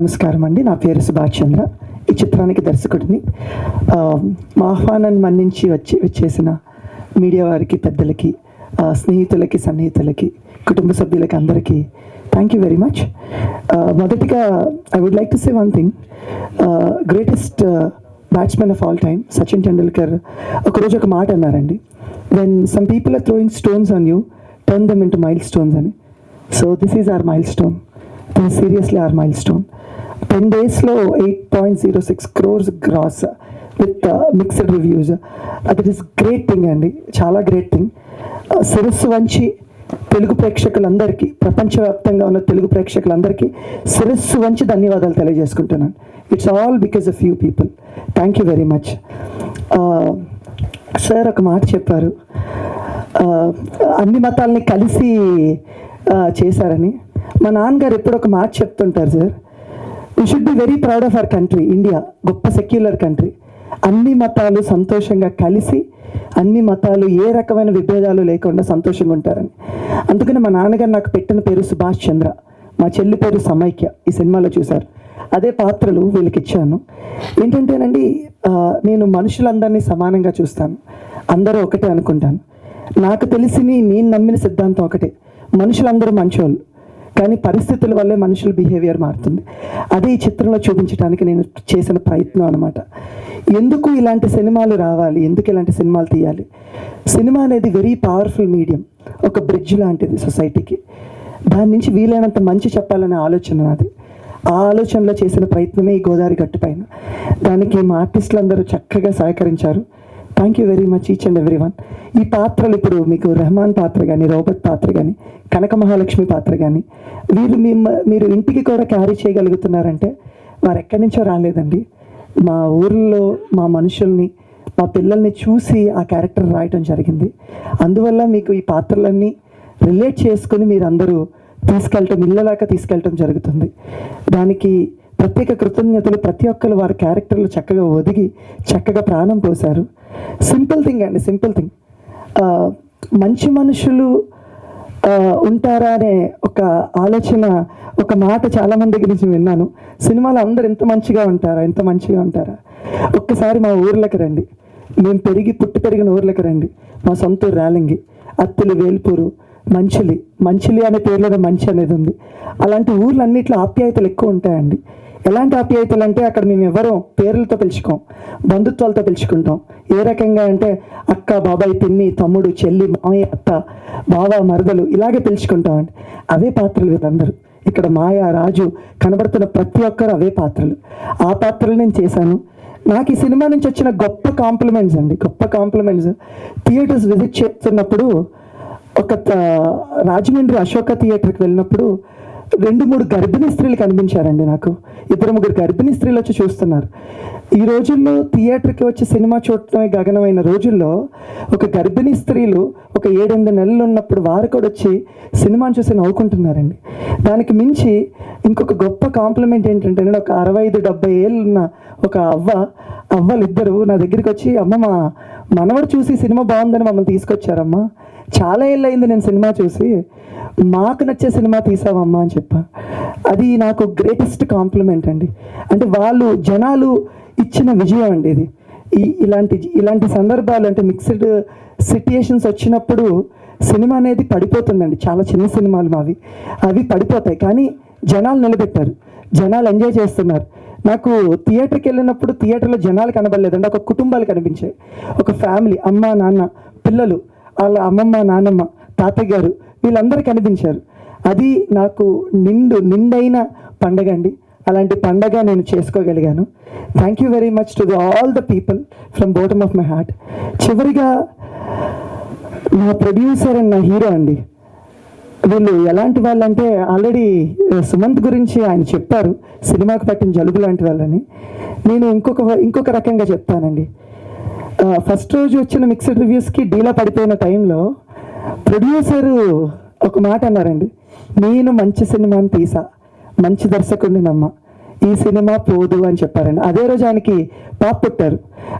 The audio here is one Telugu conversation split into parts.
నమస్కారం అండి. నా పేరు సుభాష్ చంద్ర. ఈ చిత్రానికి దర్శకుడిని. మా ఆహ్వానాన్ని మన్నించి వచ్చేసిన మీడియా వారికి, పెద్దలకి, స్నేహితులకి, సన్నిహితులకి, కుటుంబ సభ్యులకి అందరికీ థ్యాంక్ యూ వెరీ మచ్. మొదటిగా I would like to say one thing. Greatest batsmen of all time Sachin Tendulkar ఒకరోజు ఒక మాట అన్నారండి, when some people are throwing stones on you, turn them into milestones అని. So this is our milestone. This is seriously our milestone. 10 daysలో 8.06 crores gross with mixed reviews. అది ఇస్ గ్రేట్ థింగ్ అండి, చాలా గ్రేట్ థింగ్. శిరస్సు వంచి తెలుగు ప్రేక్షకులందరికీ, ప్రపంచవ్యాప్తంగా ఉన్న తెలుగు ప్రేక్షకులందరికీ శిరస్సు వంచి ధన్యవాదాలు తెలియజేసుకుంటున్నాను. It's all because of you people. Thank you very much. Sir ఒక మాట చెప్పారు, అన్ని మతాలని కలిసి చేశారని. మా నాన్నగారు ఎప్పుడు ఒక మాట చెప్తుంటారు, sir, we should be very proud of our country India. గొప్ప సెక్యులర్ కంట్రీ. అన్ని మతాలు సంతోషంగా కలిసి, అన్ని మతాలు ఏ రకమైన విభేదాలు లేకుండా సంతోషంగా ఉంటారని. అందుకని మా నాన్నగారు నాకు పెట్టిన పేరు సుభాష్ చంద్ర. మా చెల్లి పేరు సమైక్య. ఈ సినిమాలో చూశారు. అదే పాత్రలు వీళ్ళకి ఇచ్చాను. ఏంటంటేనండి, నేను మనుషులందరినీ సమానంగా చూస్తాను. అందరూ ఒకటే అనుకుంటాను. నాకు తెలిసి నేను నమ్మిన సిద్ధాంతం ఒకటే, మనుషులందరూ మంచోళ్ళు, కానీ పరిస్థితుల వల్లే మనుషుల బిహేవియర్ మారుతుంది. అదే ఈ చిత్రంలో చూపించడానికి నేను చేసిన ప్రయత్నం అనమాట. ఎందుకు ఇలాంటి సినిమాలు రావాలి, ఎందుకు ఇలాంటి సినిమాలు తీయాలి? సినిమా అనేది వెరీ పవర్ఫుల్ మీడియం, ఒక బ్రిడ్జ్ లాంటిది సొసైటీకి. దాని నుంచి వీలైనంత మంచి చెప్పాలనే ఆలోచన నాది. ఆ ఆలోచనలో చేసిన ప్రయత్నమే ఈ గోదావరి గట్టు పైన. దానికి మా ఆర్టిస్టులు అందరూ చక్కగా సహకరించారు. Thank you very much each and every one. ఈ పాత్రలు ఇప్పుడు మీకు రెహమాన్ పాత్ర కానీ, రోబర్ట్ పాత్ర కానీ, కనక మహాలక్ష్మి పాత్ర కానీ, వీళ్ళు మీరు ఇంటికి కూడా క్యారీ చేయగలుగుతున్నారంటే వారు ఎక్కడి నుంచో రాలేదండి. మా ఊర్లో మా మనుషుల్ని, మా పిల్లల్ని చూసి ఆ క్యారెక్టర్ రాయటం జరిగింది. అందువల్ల మీకు ఈ పాత్రలన్నీ రిలేట్ చేసుకుని మీరు అందరూ ఇళ్ళలాగా తీసుకెళ్ళటం జరుగుతుంది. దానికి ప్రత్యేక కృతజ్ఞతలు. ప్రతి ఒక్కరు వారి క్యారెక్టర్లు చక్కగా ఒదిగి చక్కగా ప్రాణం పోశారు. సింపుల్ థింగ్ అండి, సింపుల్ థింగ్. మంచి మనుషులు ఉంటారా అనే ఒక ఆలోచన, ఒక మాట చాలామంది దగ్గర నుంచి విన్నాను. సినిమాలో అందరు ఎంత మంచిగా ఉంటారా? ఒక్కసారి మా ఊర్లోకి రండి. మేము పుట్టి పెరిగిన ఊర్లోకి రండి. మా సొంత ఊరు రేలంగి, అత్తిలి, వేల్పూరు, మంచిలి అనే పేర్లోనే మంచి అనేది ఉంది. అలాంటి ఊర్లన్నిట్లో ఆప్యాయతలు ఎక్కువ ఉంటాయండి. ఎలాంటి ఆప్యాయతలు అంటే, అక్కడ మేము ఎవరో పేర్లతో పిలుచుకోం, బంధుత్వాలతో పిలుచుకుంటాం. ఏ రకంగా అంటే అక్క, బాబాయ్, పిన్ని, తమ్ముడు, చెల్లి, మామయ్య, అత్త, బావ, మరదలు, ఇలాగే పిలుచుకుంటామండి. అవే పాత్రలు వీళ్ళందరూ. ఇక్కడ మాయ, రాజు కనబడుతున్న ప్రతి ఒక్కరు అవే పాత్రలు. ఆ పాత్రలు నేను చేశాను. నాకు ఈ సినిమా నుంచి వచ్చిన గొప్ప కాంప్లిమెంట్స్ అండి, గొప్ప కాంప్లిమెంట్స్. థియేటర్స్ విజిట్ చేస్తున్నప్పుడు, ఒక రాజమండ్రి అశోక థియేటర్కి వెళ్ళినప్పుడు 2-3 గర్భిణీ స్త్రీలు కనిపించారండి నాకు. 2-3 గర్భిణీ స్త్రీలు వచ్చి చూస్తున్నారు. ఈ రోజుల్లో థియేటర్కి వచ్చి సినిమా చూడటమే గగనమైన రోజుల్లో ఒక గర్భిణీ స్త్రీలు ఒక 7-8 నెలలు ఉన్నప్పుడు వారు కూడా వచ్చి సినిమాని చూసి నవ్వుకుంటున్నారండి. దానికి మించి ఇంకొక గొప్ప కాంప్లిమెంట్ ఏంటంటే, నేను ఒక 65-70 ఏళ్ళు ఉన్న ఒక అవ్వలిద్దరూ నా దగ్గరికి వచ్చి, అమ్మ, మా మనవడు చూసి సినిమా బాగుందని మమ్మల్ని తీసుకొచ్చారమ్మా, చాలా ఏళ్ళు అయింది నేను సినిమా చూసి, మాకు నచ్చే సినిమా తీసావమ్మా అని చెప్పా. అది నాకు గ్రేటెస్ట్ కాంప్లిమెంట్ అండి. అంటే జనాలు ఇచ్చిన విజయం అండి ఇది. ఇలాంటి సందర్భాలు, అంటే మిక్స్డ్ సిట్యుయేషన్స్ వచ్చినప్పుడు సినిమా అనేది పడిపోతుందండి. చాలా చిన్న సినిమాలు అవి పడిపోతాయి, కానీ జనాలు నిలబెట్టారు, జనాలు ఎంజాయ్ చేస్తున్నారు. నాకు థియేటర్కి వెళ్ళినప్పుడు థియేటర్లో జనాలు కనబడలేదండి, ఒక కుటుంబాలు కనిపించాయి. ఒక ఫ్యామిలీ, అమ్మ, నాన్న, పిల్లలు, వాళ్ళ అమ్మమ్మ, నాన్నమ్మ, తాతయ్య గారు, వీళ్ళందరూ కనిపించారు. అది నాకు నిండైన పండగ అండి. అలాంటి పండగ నేను చేసుకోగలిగాను. Thank you very much to all the people from bottom of my heart. చివరిగా నా ప్రొడ్యూసర్ అండ్ నా హీరో అండి. వీళ్ళు ఎలాంటి వాళ్ళంటే, ఆల్రెడీ సుమంత్ గురించి ఆయన చెప్పారు, సినిమాకు పట్టిన జలుబు లాంటి వాళ్ళని. నేను ఇంకొక రకంగా చెప్తానండి. ఫస్ట్ రోజు వచ్చిన మిక్స్డ్ రివ్యూస్కి డీలా పడిపోయిన టైంలో ప్రొడ్యూసరు ఒక మాట అన్నారండి, నేను మంచి సినిమాని తీసా, మంచి దర్శకుడిని నమ్మ, ఈ సినిమా పోదు అని చెప్పారండి. అదే రోజు ఆయనకి పాప పుట్టారు.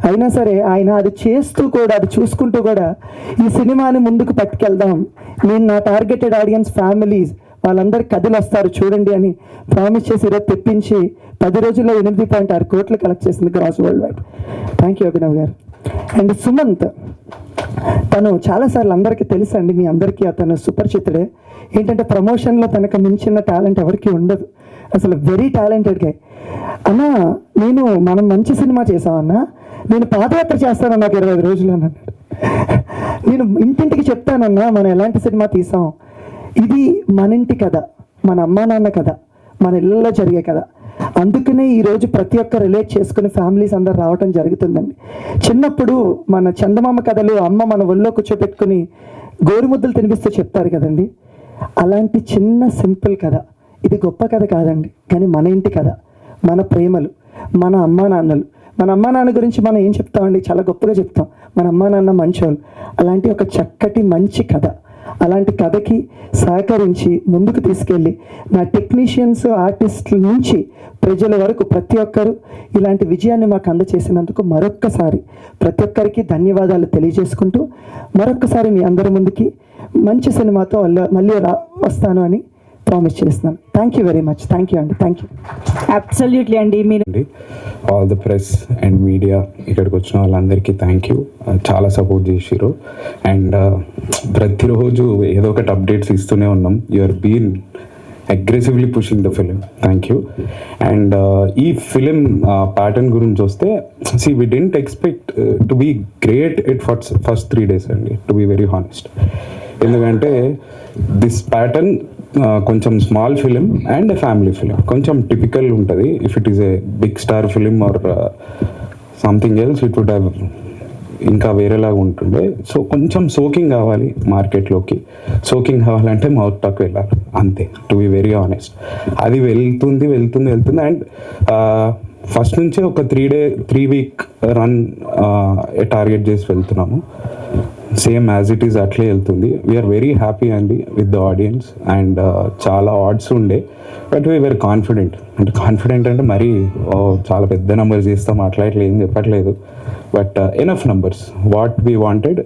అయినా సరే ఆయన అది చేస్తూ కూడా, అది చూసుకుంటూ కూడా, ఈ సినిమాని ముందుకు పట్టుకెళ్దాం, నేను నా టార్గెటెడ్ ఆడియన్స్ ఫ్యామిలీస్ వాళ్ళందరికీ కథలు వస్తారు చూడండి అని ప్రామిస్ చేసి ఈరోజు తెప్పించి 10 రోజుల్లో 8.6 కోట్లు కలెక్ట్ చేసింది gross worldwide. Thank you Abhinav garu. And Sumanth, తను చాలాసార్లు అందరికీ తెలుసు అండి, మీ అందరికీ అతను సుపరిచితుడే. ఏంటంటే ప్రమోషన్లో తనకు మించిన టాలెంట్ ఎవరికి ఉండదు, అసలు వెరీ టాలెంటెడ్ గా. అన్నా మనం మంచి సినిమా చేసామన్నా, నేను పాదయాత్ర చేస్తానన్నా నాకు 25 రోజులు అన్నాడు. నేను ఇంటింటికి చెప్తానన్నా మనం ఎలాంటి సినిమా తీసాం, ఇది మన ఇంటి కథ, మన అమ్మా నాన్న కథ, మన ఇళ్ళలో జరిగే కథ. అందుకనే ఈరోజు ప్రతి ఒక్క రిలేట్ చేసుకుని ఫ్యామిలీస్ అందరు రావటం జరుగుతుందండి. చిన్నప్పుడు మన చందమామ కథలు అమ్మ మన ఒళ్ళో కూర్చోపెట్టుకుని గోరుముద్దలు తినిపిస్తూ చెప్తారు కదండి, అలాంటి చిన్న సింపుల్ కథ. ఇది గొప్ప కథ కాదండి, కానీ మన ఇంటి కథ, మన ప్రేమలు, మన అమ్మా నాన్న గురించి మనం ఏం చెప్తామండి, చాలా గొప్పగా చెప్తాం, మన అమ్మా నాన్న మంచోళ్ళు. అలాంటి ఒక చక్కటి మంచి కథ, అలాంటి కథకి సహకరించి ముందుకు తీసుకెళ్ళి నా టెక్నీషియన్స్, ఆర్టిస్టుల నుంచి ప్రజల వరకు ప్రతి ఒక్కరు ఇలాంటి విజయాన్ని మాకు అందచేసినందుకు మరొక్కసారి ప్రతి ఒక్కరికి ధన్యవాదాలు తెలియజేసుకుంటూ, మరొక్కసారి మీ అందరి ముందుకి మంచి సినిమాతో మళ్ళీ వస్తాను అని ప్రామిస్ చేస్తున్నాను. Thank you very much. Thank you అండి. Thank you. అబ్సల్యూట్లీ అండి. మీరు all the press and media ఇక్కడికి వచ్చిన వాళ్ళందరికీ థ్యాంక్ యూ. చాలా సపోర్ట్ చేసిరు అండ్ ప్రతిరోజు ఏదో ఒకటి అప్డేట్స్ ఇస్తూనే ఉన్నాం. You are been aggressively pushing the film. Thank you. And ఈ ఫిలిం ప్యాటర్న్ గురించి వస్తే, we didn't expect to be great at first 3 days అండి, టు బీ వెరీ హానెస్ట్. ఎందుకంటే దిస్ ప్యాటర్న్ కొంచెం small film and family film, కొంచెం టిపికల్ ఉంటుంది. If it is a big star film or something else it would have ఇంకా వేరేలాగా ఉంటుండే. సో కొంచెం సోకింగ్ కావాలి మార్కెట్లోకి. సోకింగ్ కావాలంటే మౌత్ టాక్ వెళ్ళాలి, అంతే, టు బి వెరీ ఆనెస్ట్. అది వెళ్తుంది అండ్ ఫస్ట్ నుంచే ఒక 3 week రన్ టార్గెట్ చేసి వెళ్తున్నాము. సేమ్ యాజ్ ఇట్ ఈస్ అట్లే వెళ్తుంది. వీఆర్ వెరీ హ్యాపీ అండి విత్ ద ఆడియన్స్. అండ్ చాలా ఆడ్స్ ఉండే, బట్ వీఆర్ కాన్ఫిడెంట్. అంటే మరీ చాలా పెద్ద నెంబర్స్ చేస్తాం అట్లా ఏం చెప్పట్లేదు, but enough numbers what we wanted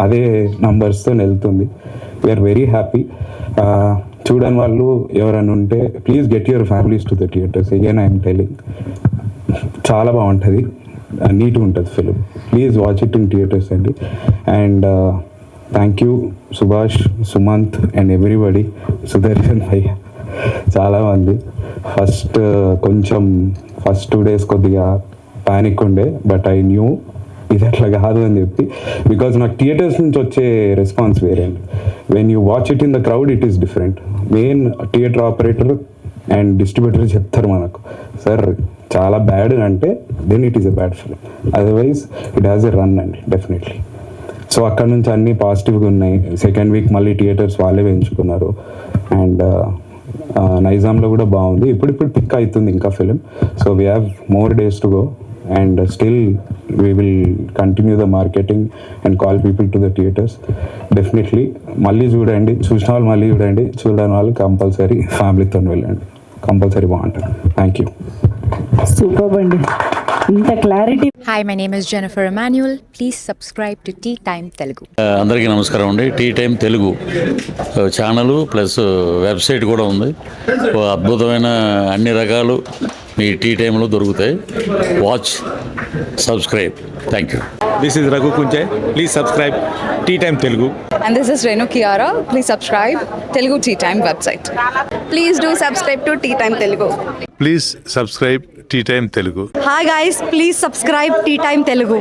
అదే నెంబర్స్తో వెళ్తుంది. We are very happy. చూడని వాళ్ళు ఎవరైనా ఉంటే please get your families to the theatres. Again I'm telling, చాలా బాగుంటుంది, నీట్గా ఉంటుంది film. Please watch it in theatres అండి. And thank you Subhash, Sumanth and everybody, Sudarshan భయ్య, చాలామంది. కొంచెం ఫస్ట్ 2 days కొద్దిగా ప్యానిక్ ఉండే, బట్ ఐ న్యూ ఇది అట్లా కాదు అని చెప్పి, బికాజ్ నాకు థియేటర్స్ నుంచి వచ్చే రెస్పాన్స్ వేరే అండి. When you watch it in the crowd it is different. Main theatre operator and distributor చెప్తారు మనకు, సార్ చాలా బ్యాడ్ అంటే then it is a bad film, otherwise it has a run అండి డెఫినెట్లీ. సో అక్కడ నుంచి అన్నీ పాజిటివ్గా ఉన్నాయి. సెకండ్ వీక్ మళ్ళీ థియేటర్స్ వాళ్ళే పెంచుకున్నారు. అండ్ నైజాంలో కూడా బాగుంది. ఇప్పుడు పిక్ అవుతుంది ఇంకా film. So we have more days to go and still we will continue the marketing and call people to the theatres. Definitely మళ్ళీ చూడండి, చూసిన వాళ్ళు మళ్ళీ చూడండి, చూడని వాళ్ళు కంపల్సరీ ఫ్యామిలీతో వెళ్ళండి, కంపల్సరీ బాగుంటుంది. Thank you. సూపర్ అండి, ఇంత clarity. Hi, my name is Jennifer Emmanuel. Please subscribe to Tea Time Telugu. అందరికీ నమస్కారం అండి. Tea time Telugu channel plus website కూడా ఉంది. అద్భుతమైన అన్ని రకాలు మీ టీ టైంలో దొరుకుతాయి. Watch, subscribe. Thank you. This is Raghu Kunje. Please subscribe Tea Time Telugu. And this is Renu Kiara. Please subscribe Telugu Tea Time website. Please do subscribe to Tea Time Telugu. Please subscribe Tea Time Telugu. Hi guys, please subscribe Tea Time Telugu.